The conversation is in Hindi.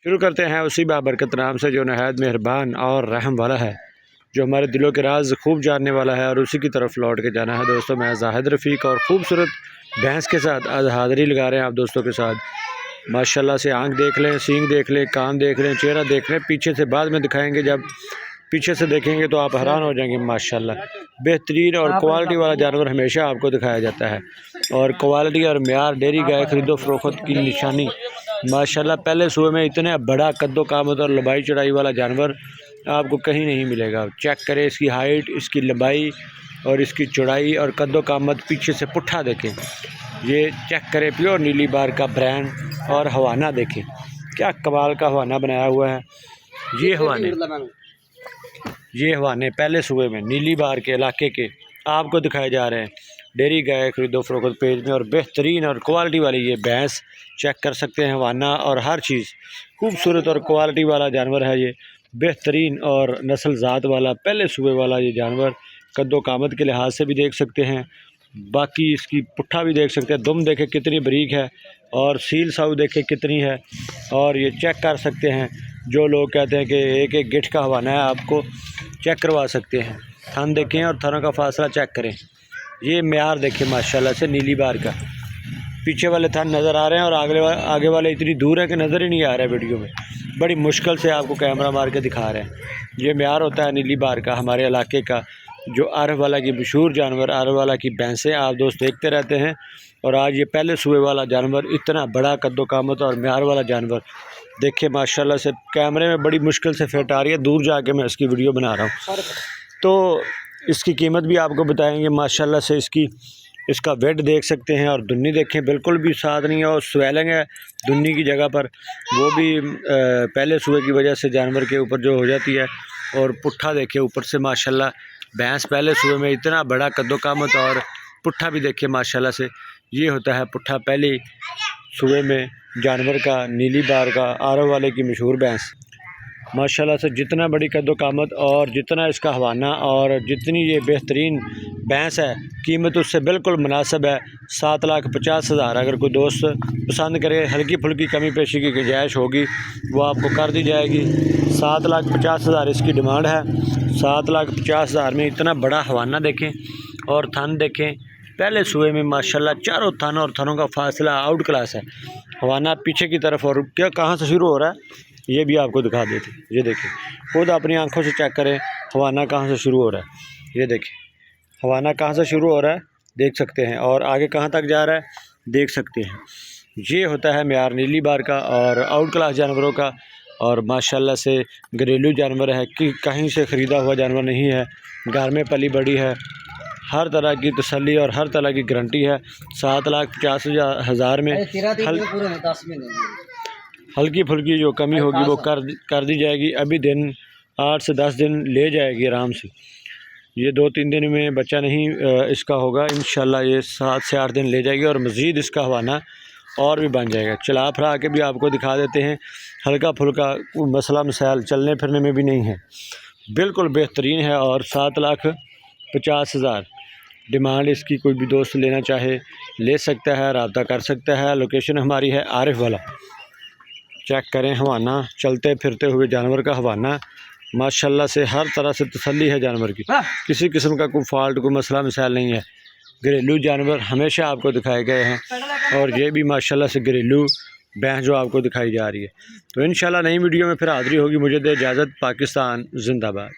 शुरू करते हैं उसी बाबरकत नाम से जो नहायत मेहरबान और रहम वाला है, जो हमारे दिलों के राज खूब जानने वाला है और उसी की तरफ लौट के जाना है। दोस्तों मैं जाहिद रफ़ीक और ख़ूबसूरत भैंस के साथ आज हाज़िरी लगा रहे हैं आप दोस्तों के साथ। माशाल्लाह से आँख देख लें, सींग देख लें, कान देख लें, चेहरा देख लें। पीछे से बाद में दिखाएंगे, जब पीछे से देखेंगे तो आप हैरान हो जाएंगे। माशाल्लाह बेहतरीन और क्वालिटी वाला जानवर हमेशा आपको दिखाया जाता है और क्वालिटी और म्यार डेयरी गाय खरीदो फरोख्त की निशानी। माशाल्लाह पहले सूबे में इतने बड़ा कद्दो कामत और लंबाई चौड़ाई वाला जानवर आपको कहीं नहीं मिलेगा। चेक करें इसकी हाइट, इसकी लंबाई और इसकी चौड़ाई और कद्दो कामत। पीछे से पुट्ठा देखें, ये चेक करें प्योर नीली बार का ब्रांड। और हवाना देखें, क्या कमाल का हवाना बनाया हुआ है। ये हवाने पहले सूबे में नीली बार के इलाके के आपको दिखाए जा रहे हैं डेयरी गाय खरीदो फरोख्त पेज में। और बेहतरीन और क्वालिटी वाली ये भैंस चेक कर सकते हैं, हवाना और हर चीज़ खूबसूरत और क्वालिटी वाला जानवर है। ये बेहतरीन और नस्ल ज़ात वाला पहले सूबे वाला ये जानवर कद्दो कामत के लिहाज से भी देख सकते हैं, बाकी इसकी पुट्ठा भी देख सकते हैं। दुम देखें कितनी बारीक है और सील साउ देखें कितनी है। और ये चेक कर सकते हैं, जो लोग कहते हैं कि एक एक गिठ का हवाना है, आपको चेक करवा सकते हैं। थन देखें और थनों का फासला चेक करें। ये म्यार देखें माशाल्लाह से नीली बार का। पीछे वाले थन नज़र आ रहे हैं और आगे वाले इतनी दूर है कि नज़र ही नहीं आ रहा है वीडियो में। बड़ी मुश्किल से आपको कैमरा मार के दिखा रहे हैं। ये म्यार होता है नीली बार का, हमारे इलाके का जो आरफ वाला की मशहूर जानवर, आरफ वाला की भैंसें आप दोस्त देखते रहते हैं। और आज ये पहले सूबे वाला जानवर, इतना बड़ा कद्दो कामत और म्यार वाला जानवर देखिए माशाल्लाह से। कैमरे में बड़ी मुश्किल से फिट आ रही है, दूर जाके मैं इसकी वीडियो बना रहा हूँ। तो इसकी कीमत भी आपको बताएंगे माशाल्लाह से। इसका वेट देख सकते हैं और दुन्नी देखें, बिल्कुल भी साथ नहीं है और स्वेलिंग है दुन्नी की जगह पर, वो भी पहले सूबे की वजह से जानवर के ऊपर जो हो जाती है। और पुट्ठा देखें ऊपर से माशाल्लाह, भैंस पहले सूबे में इतना बड़ा कद्दो कामत और पुट्ठा भी देखें माशाल्लाह से। ये होता है पुट्ठा पहले सूबे में जानवर का, नीली बार का, आरव वाले की मशहूर भैंस माशाल्लाह से। जितना बड़ी कद्दो कामत और जितना इसका हवाना और जितनी ये बेहतरीन भैंस है, कीमत उससे बिल्कुल मुनासिब है। 7,50,000। अगर कोई दोस्त पसंद करे, हल्की फुल्की कमी पेशी की गुंजाइश होगी वो आपको कर दी जाएगी। 7,50,000 इसकी डिमांड है। 7,50,000 में इतना बड़ा हवाना देखें और थन देखें। पहले सूबे में माशाल्लाह चारों थन और थनों का फासला आउट क्लास है। हवाना पीछे की तरफ और क्या कहाँ से शुरू हो रहा है ये भी आपको दिखा देते। ये देखें, खुद अपनी आंखों से चेक करें हवाना कहाँ से शुरू हो रहा है। ये देखें हवाना कहाँ से शुरू हो रहा है, देख सकते हैं, और आगे कहाँ तक जा रहा है देख सकते हैं। ये होता है म्यार नीली बार का और आउट क्लास जानवरों का। और माशाल्लाह से घरेलू जानवर है कि कहीं से ख़रीदा हुआ जानवर नहीं है, घर में पली बड़ी है। हर तरह की तसल्ली और हर तरह की गारंटी है। 7,50,000 में हल्की फुल्की जो कमी होगी वो कर दी जाएगी। अभी दिन 8 से 10 दिन ले जाएगी आराम से। ये 2-3 दिन में बच्चा नहीं इसका होगा, इंशाल्लाह ये 7 से 8 दिन ले जाएगी और मज़ीद इसका हवाना और भी बन जाएगा। चला फिरा के भी आपको दिखा देते हैं, हल्का फुल्का मसला मसाइल चलने फिरने में भी नहीं है, बिल्कुल बेहतरीन है। और 7,50,000 डिमांड इसकी। कोई भी दोस्त लेना चाहे ले सकता है, रब्ता कर सकता है। लोकेशन हमारी है आरिफ वाला। चेक करें हवाना, चलते फिरते हुए जानवर का हवाना माशाल्लाह से। हर तरह से तसल्ली है जानवर की, किसी किस्म का कोई फॉल्ट, कोई मसला मसाइल नहीं है। घरेलू जानवर हमेशा आपको दिखाए गए हैं और ये भी माशाल्लाह से घरेलू भैंस जो आपको दिखाई जा रही है। तो इंशाल्लाह नई वीडियो में फिर हाज़िरी होगी। मुझे दे इजाज़त। पाकिस्तान जिंदाबाद।